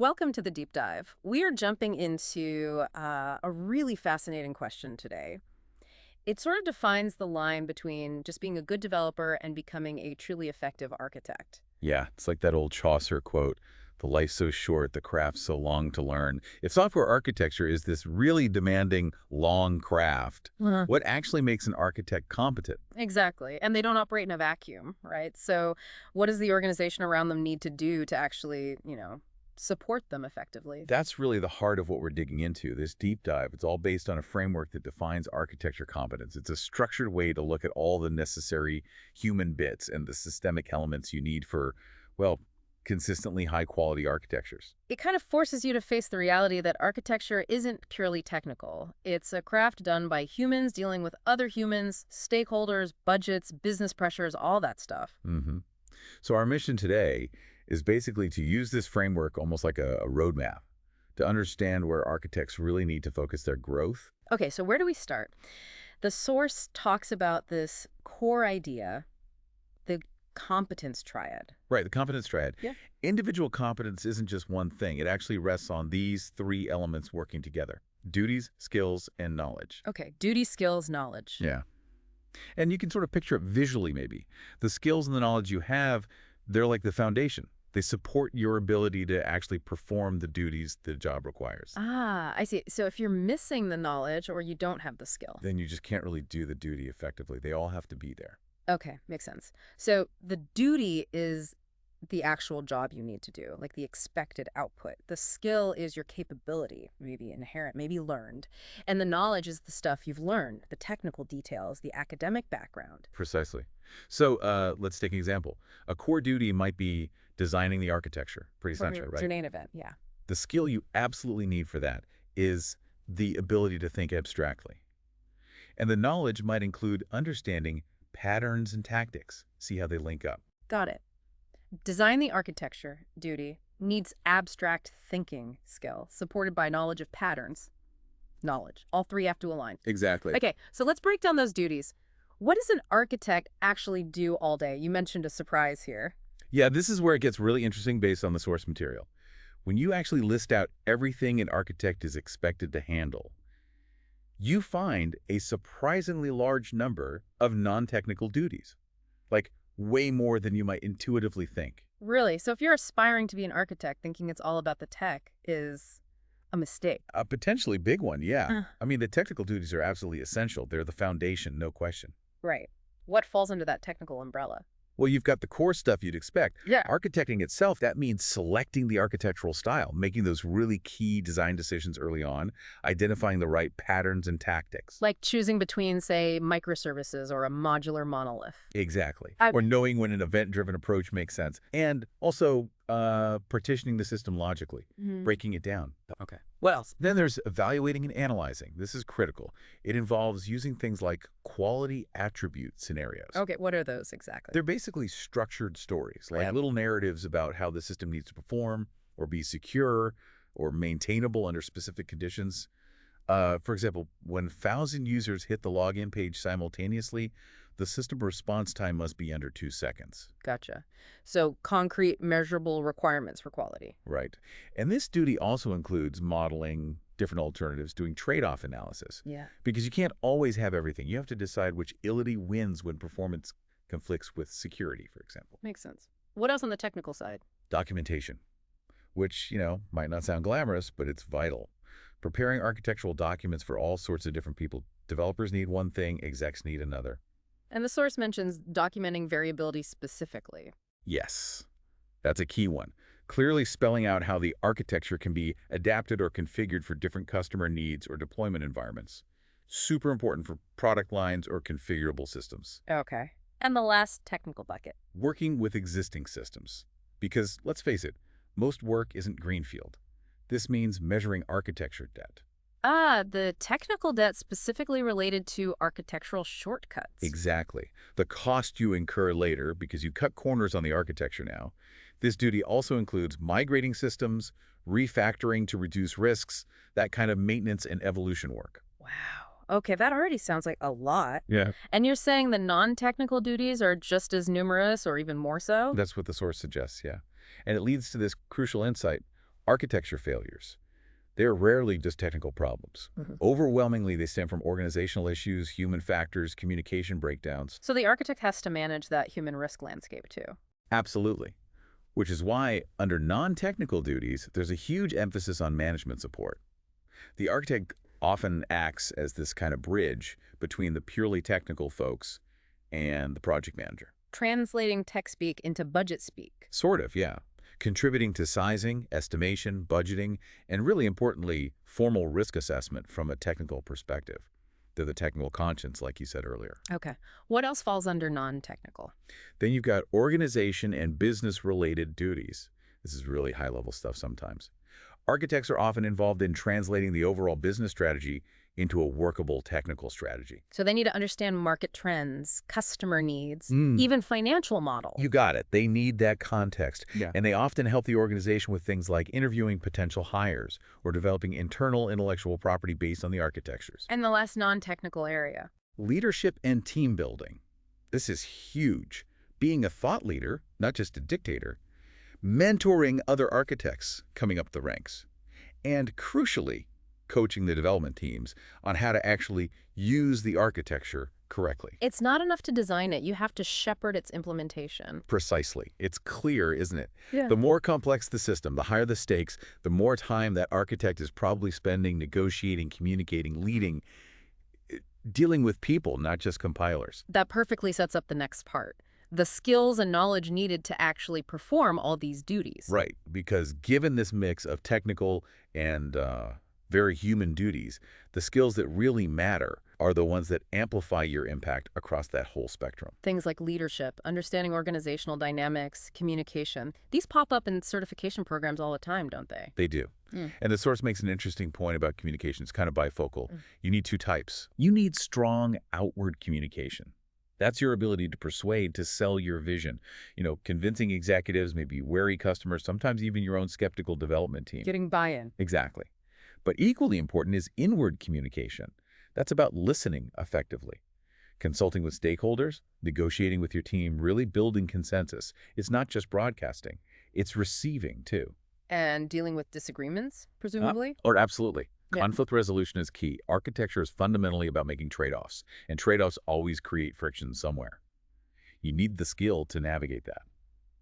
Welcome to the deep dive. We are jumping into a really fascinating question today. It sort of defines the line between just being a good developer and becoming a truly effective architect. Yeah, it's like that old Chaucer quote, the life's so short, the craft's so long to learn. If software architecture is this really demanding, long craft, Uh-huh. what actually makes an architect competent? Exactly. And they don't operate in a vacuum, right? So what does the organization around them need to do to actually, support them effectively? That's really the heart of what we're digging into, this deep dive. It's all based on a framework that defines architecture competence. It's a structured way to look at all the necessary human bits and the systemic elements you need for, well, consistently high-quality architectures. It kind of forces you to face the reality that architecture isn't purely technical. It's a craft done by humans dealing with other humans, stakeholders, budgets, business pressures, all that stuff. hmm So our mission today is basically to use this framework almost like a roadmap to understand where architects really need to focus their growth. Okay, so where do we start? The source talks about this core idea, the competence triad. Right, the competence triad. Yeah. Individual competence isn't just one thing. It actually rests on these three elements working together: duties, skills, and knowledge. Okay, duty, skills, knowledge. Yeah. And you can sort of picture it visually, maybe. The skills and the knowledge you have, they're like the foundation. They support your ability to actually perform the duties the job requires. Ah, I see. So if you're missing the knowledge or you don't have the skill. Then you just can't really do the duty effectively. They all have to be there. Okay, makes sense. So the duty is the actual job you need to do, like the expected output. The skill is your capability, maybe inherent, maybe learned. And the knowledge is the stuff you've learned, the technical details, the academic background. Precisely. So let's take an example. A core duty might be designing the architecture. Pretty For essential, your right? main event, yeah. The skill you absolutely need for that is the ability to think abstractly. And the knowledge might include understanding patterns and tactics. See how they link up. Got it. Design the architecture duty needs abstract thinking skill, supported by knowledge of patterns. Knowledge. All three have to align. Exactly. Okay, so let's break down those duties. What does an architect actually do all day? You mentioned a surprise here. Yeah, this is where it gets really interesting based on the source material. When you actually list out everything an architect is expected to handle, you find a surprisingly large number of non-technical duties, like way more than you might intuitively think. Really? So if you're aspiring to be an architect thinking it's all about the tech is a mistake. A potentially big one, yeah. Uh. I mean, the technical duties are absolutely essential. They're the foundation, no question. Right. What falls under that technical umbrella? Well, you've got the core stuff you'd expect. Yeah. Architecting itself, that means selecting the architectural style, making those really key design decisions early on, identifying the right patterns and tactics. Like choosing between, say, microservices or a modular monolith. Exactly. I- Or knowing when an event-driven approach makes sense. And also partitioning the system logically, breaking it down. Okay. What else? Then there's evaluating and analyzing. This is critical. It involves using things like quality attribute scenarios. Okay, what are those exactly? They're basically structured stories, like Yep. little narratives about how the system needs to perform or be secure or maintainable under specific conditions. For example, when 1,000 users hit the login page simultaneously, the system response time must be under 2 seconds. Gotcha. So concrete, measurable requirements for quality. Right. And this duty also includes modeling different alternatives, doing trade-off analysis. Yeah. Because you can't always have everything. You have to decide which utility wins when performance conflicts with security, for example. Makes sense. What else on the technical side? Documentation, which, might not sound glamorous, but it's vital. Preparing architectural documents for all sorts of different people. Developers need one thing, execs need another. And the source mentions documenting variability specifically. Yes, that's a key one. Clearly spelling out how the architecture can be adapted or configured for different customer needs or deployment environments. Super important for product lines or configurable systems. Okay. And the last technical bucket. Working with existing systems. Because, let's face it, most work isn't greenfield. This means measuring architecture debt. Ah, the technical debt specifically related to architectural shortcuts. Exactly. The cost you incur later because you cut corners on the architecture now. This duty also includes migrating systems, refactoring to reduce risks, that kind of maintenance and evolution work. Wow. Okay, that already sounds like a lot. Yeah. And you're saying the non-technical duties are just as numerous or even more so? That's what the source suggests, yeah. And it leads to this crucial insight. Architecture failures. They're rarely just technical problems. Mhm. Overwhelmingly, they stem from organizational issues, human factors, communication breakdowns. So the architect has to manage that human risk landscape too. Absolutely. Which is why, under non-technical duties, there's a huge emphasis on management support. The architect often acts as this kind of bridge between the purely technical folks and the project manager. Translating tech speak into budget speak. Sort of, yeah. Contributing to sizing, estimation, budgeting, and really importantly, formal risk assessment from a technical perspective. They're the technical conscience, like you said earlier. Okay. What else falls under non-technical? Then you've got organization and business-related duties. This is really high-level stuff sometimes. Architects are often involved in translating the overall business strategy into a workable technical strategy. So they need to understand market trends, customer needs, Mm. even financial models. You got it. They need that context. Yeah. And they often help the organization with things like interviewing potential hires or developing internal intellectual property based on the architectures. And the last non-technical area. Leadership and team building. This is huge. Being a thought leader, not just a dictator, mentoring other architects coming up the ranks, and crucially, coaching the development teams on how to actually use the architecture correctly. It's not enough to design it. You have to shepherd its implementation. Precisely. It's clear, isn't it? Yeah. The more complex the system, the higher the stakes, the more time that architect is probably spending negotiating, communicating, leading, dealing with people, not just compilers. That perfectly sets up the next part. The skills and knowledge needed to actually perform all these duties. Right, because given this mix of technical and very human duties, the skills that really matter are the ones that amplify your impact across that whole spectrum. Things like leadership, understanding organizational dynamics, communication. These pop up in certification programs all the time, don't they? They do. Mm. And the source makes an interesting point about communication. It's kind of bifocal. Mm. You need two types. You need strong outward communication. That's your ability to persuade, to sell your vision. Convincing executives, maybe wary customers, sometimes even your own skeptical development team. Getting buy-in. Exactly. But equally important is inward communication. That's about listening effectively, consulting with stakeholders, negotiating with your team, really building consensus. It's not just broadcasting. It's receiving, too. And dealing with disagreements, presumably? Or absolutely. Yeah. Conflict resolution is key. Architecture is fundamentally about making trade-offs, and trade-offs always create friction somewhere. You need the skill to navigate that.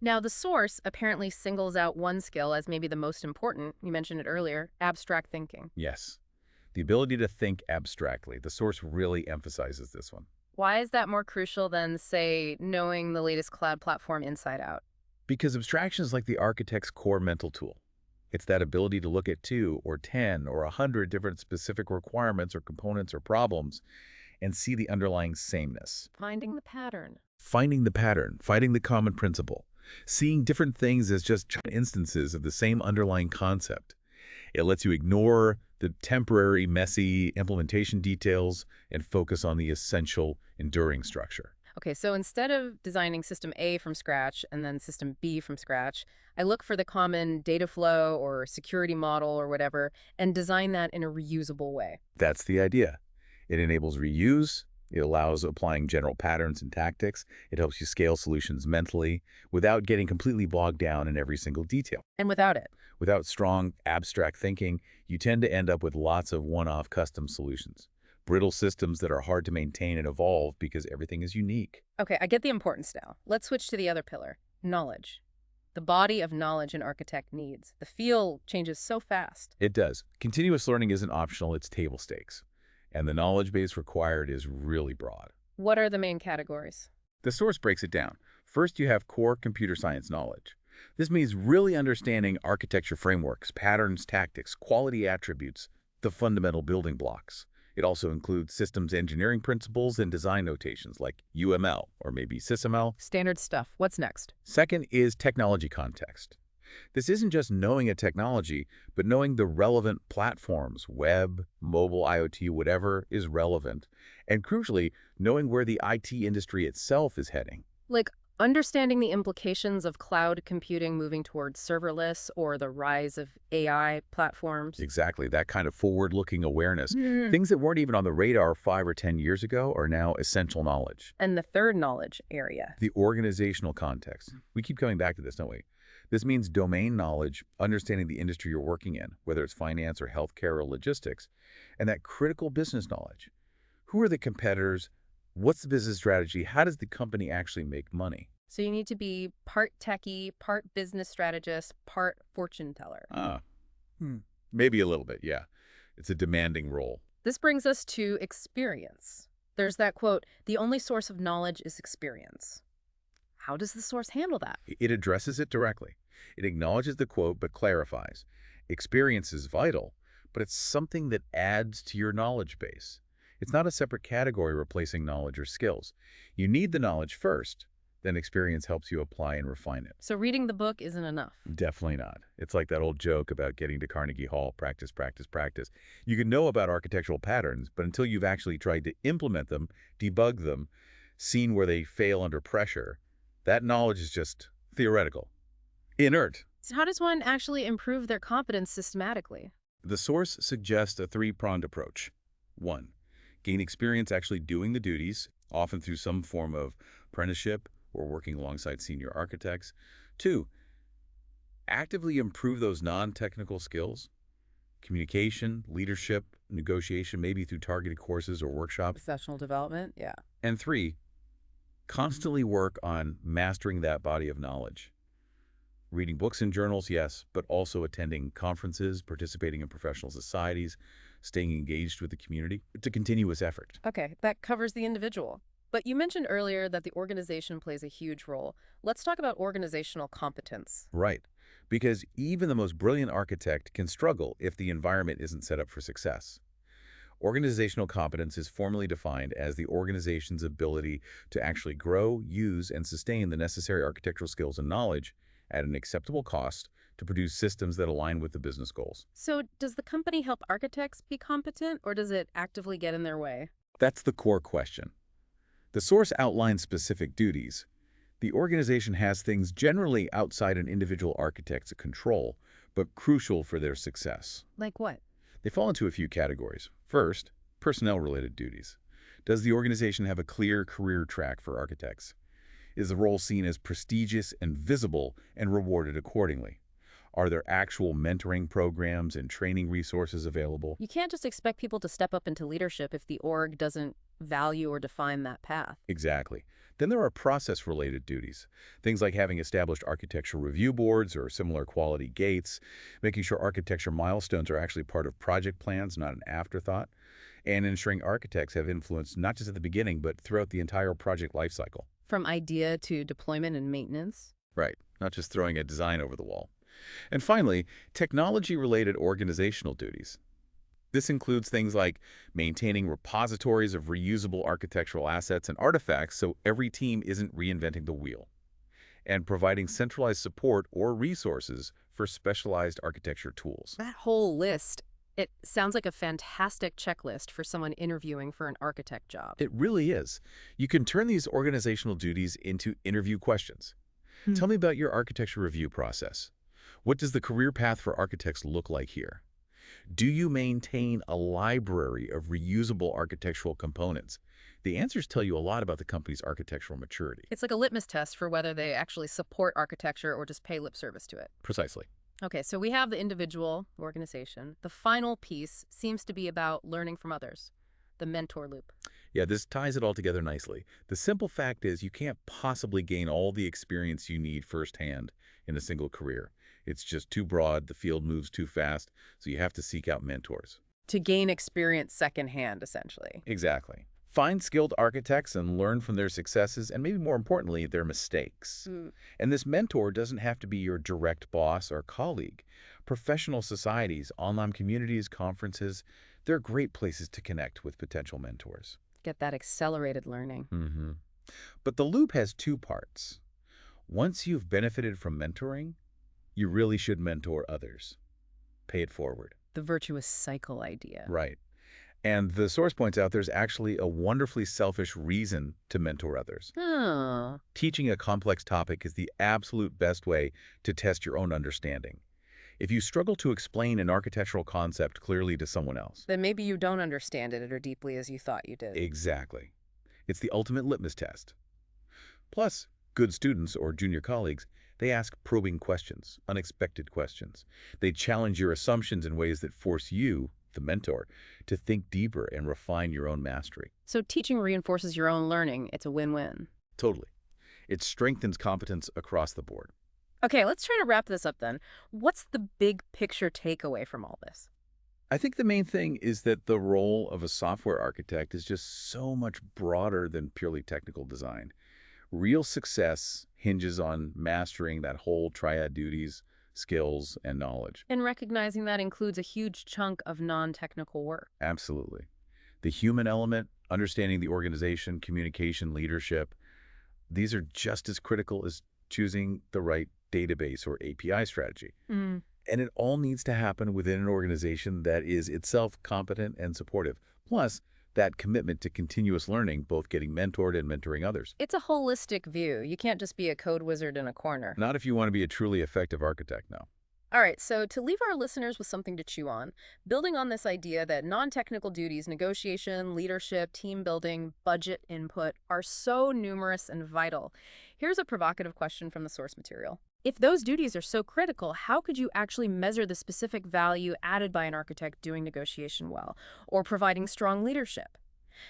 Now, the source apparently singles out one skill as maybe the most important. You mentioned it earlier, abstract thinking. Yes. The ability to think abstractly. The source really emphasizes this one. Why is that more crucial than, say, knowing the latest cloud platform inside out? Because abstraction is like the architect's core mental tool. It's that ability to look at 2 or 10 or 100 different specific requirements or components or problems and see the underlying sameness. Finding the pattern. Finding the pattern, finding the common principle, seeing different things as just instances of the same underlying concept. It lets you ignore the temporary, messy implementation details and focus on the essential, enduring structure. Okay, so instead of designing system A from scratch and then system B from scratch, I look for the common data flow or security model or whatever and design that in a reusable way. That's the idea. It enables reuse. It allows applying general patterns and tactics. It helps you scale solutions mentally without getting completely bogged down in every single detail. And without it. Without strong, abstract thinking, you tend to end up with lots of one-off custom solutions. Brittle systems that are hard to maintain and evolve because everything is unique. Okay, I get the importance now. Let's switch to the other pillar, knowledge. The body of knowledge an architect needs. The field changes so fast. It does. Continuous learning isn't optional, it's table stakes. And the knowledge base required is really broad. What are the main categories? The source breaks it down. First, you have core computer science knowledge. This means really understanding architecture frameworks, patterns, tactics, quality attributes, the fundamental building blocks. It also includes systems engineering principles and design notations like UML or maybe SysML. Standard stuff. What's next? Second is technology context. This isn't just knowing a technology, but knowing the relevant platforms, web, mobile, IoT, whatever is relevant. And crucially, knowing where the IT industry itself is heading. Like understanding the implications of cloud computing moving towards serverless or the rise of AI platforms. Exactly, that kind of forward-looking awareness. Things that weren't even on the radar 5 or 10 years ago are now essential knowledge. And the third knowledge area. The organizational context. We keep coming back to this, don't we? This means domain knowledge, understanding the industry you're working in, whether it's finance or healthcare or logistics, and that critical business knowledge. Who are the competitors? What's the business strategy? How does the company actually make money? So you need to be part techie, part business strategist, part fortune teller. Ah, Hmm. maybe a little bit, yeah. It's a demanding role. This brings us to experience. There's that quote, the only source of knowledge is experience. How does the source handle that? It addresses it directly. It acknowledges the quote but clarifies. Experience is vital, but it's something that adds to your knowledge base. It's not a separate category replacing knowledge or skills. You need the knowledge first, then experience helps you apply and refine it. So reading the book isn't enough. Definitely not. It's like that old joke about getting to Carnegie Hall, practice, practice, practice. You can know about architectural patterns, but until you've actually tried to implement them, debug them, seen where they fail under pressure, that knowledge is just theoretical, inert. So how does one actually improve their competence systematically? The source suggests a three-pronged approach. 1. Gain experience actually doing the duties, often through some form of apprenticeship or working alongside senior architects. 2. Actively improve those non-technical skills, communication, leadership, negotiation, maybe through targeted courses or workshops. Professional development, yeah. And 3, constantly work on mastering that body of knowledge. Reading books and journals, yes, but also attending conferences, participating in professional societies, staying engaged with the community. It's a continuous effort. Okay, that covers the individual. But you mentioned earlier that the organization plays a huge role. Let's talk about organizational competence. Right. Because even the most brilliant architect can struggle if the environment isn't set up for success. Organizational competence is formally defined as the organization's ability to actually grow, use, and sustain the necessary architectural skills and knowledge at an acceptable cost to produce systems that align with the business goals. So does the company help architects be competent, or does it actively get in their way? That's the core question. The source outlines specific duties. The organization has things generally outside an individual architect's control, but crucial for their success. Like what? They fall into a few categories. First, personnel-related duties. Does the organization have a clear career track for architects? Is the role seen as prestigious and visible and rewarded accordingly? Are there actual mentoring programs and training resources available? You can't just expect people to step up into leadership if the org doesn't value or define that path. Exactly. Then there are process-related duties. Things like having established architecture review boards or similar quality gates, making sure architecture milestones are actually part of project plans, not an afterthought, and ensuring architects have influence not just at the beginning, but throughout the entire project lifecycle. From idea to deployment and maintenance. Right, not just throwing a design over the wall. And finally, technology-related organizational duties. This includes things like maintaining repositories of reusable architectural assets and artifacts so every team isn't reinventing the wheel, and providing centralized support or resources for specialized architecture tools. That whole list, it sounds like a fantastic checklist for someone interviewing for an architect job. It really is. You can turn these organizational duties into interview questions. Tell me about your architecture review process. What does the career path for architects look like here? Do you maintain a library of reusable architectural components? The answers tell you a lot about the company's architectural maturity. It's like a litmus test for whether they actually support architecture or just pay lip service to it. Precisely. Okay, so we have the individual organization. The final piece seems to be about learning from others, the mentor loop. Yeah, this ties it all together nicely. The simple fact is you can't possibly gain all the experience you need firsthand in a single career. It's just too broad, the field moves too fast, so you have to seek out mentors. To gain experience secondhand, essentially. Exactly. Find skilled architects and learn from their successes and maybe more importantly, their mistakes. And this mentor doesn't have to be your direct boss or colleague. Professional societies, online communities, conferences, they're great places to connect with potential mentors. Get that accelerated learning. But the loop has two parts. Once you've benefited from mentoring, you really should mentor others. Pay it forward. The virtuous cycle idea. Right. And the source points out there's actually a wonderfully selfish reason to mentor others. Oh. Teaching a complex topic is the absolute best way to test your own understanding. If you struggle to explain an architectural concept clearly to someone else, Then maybe you don't understand it as deeply as you thought you did. exactly. It's the ultimate litmus test. Plus, good students or junior colleagues, They ask probing questions, unexpected questions. They challenge your assumptions in ways that force you, the mentor, to think deeper and refine your own mastery. So teaching reinforces your own learning. It's a win-win. Totally. It strengthens competence across the board. Okay, let's try to wrap this up then. What's the big picture takeaway from all this? I think the main thing is that the role of a software architect is just so much broader than purely technical design. Real success hinges on mastering that whole triad: duties, skills, and knowledge. And recognizing that includes a huge chunk of non-technical work. Absolutely. The human element, understanding the organization, communication, leadership, these are just as critical as choosing the right database or API strategy. Mm. And it all needs to happen within an organization that is itself competent and supportive. Plus, that commitment to continuous learning, both getting mentored and mentoring others. It's a holistic view. You can't just be a code wizard in a corner. Not if you want to be a truly effective architect, no. All right, so to leave our listeners with something to chew on, building on this idea that non-technical duties, negotiation, leadership, team building, budget input, are so numerous and vital, here's a provocative question from the source material. If those duties are so critical, how could you actually measure the specific value added by an architect doing negotiation well, or providing strong leadership?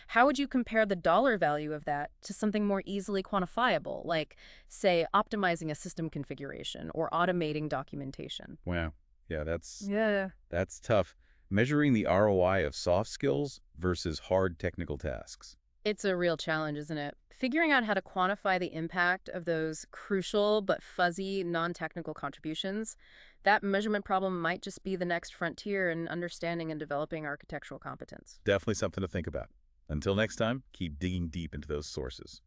How would you compare the dollar value of that to something more easily quantifiable, like, say, optimizing a system configuration or automating documentation? Wow. Yeah, that's Yeah. that's tough. Measuring the ROI of soft skills versus hard technical tasks. It's a real challenge, isn't it? Figuring out how to quantify the impact of those crucial but fuzzy non-technical contributions, that measurement problem might just be the next frontier in understanding and developing architectural competence. Definitely something to think about. Until next time, keep digging deep into those sources.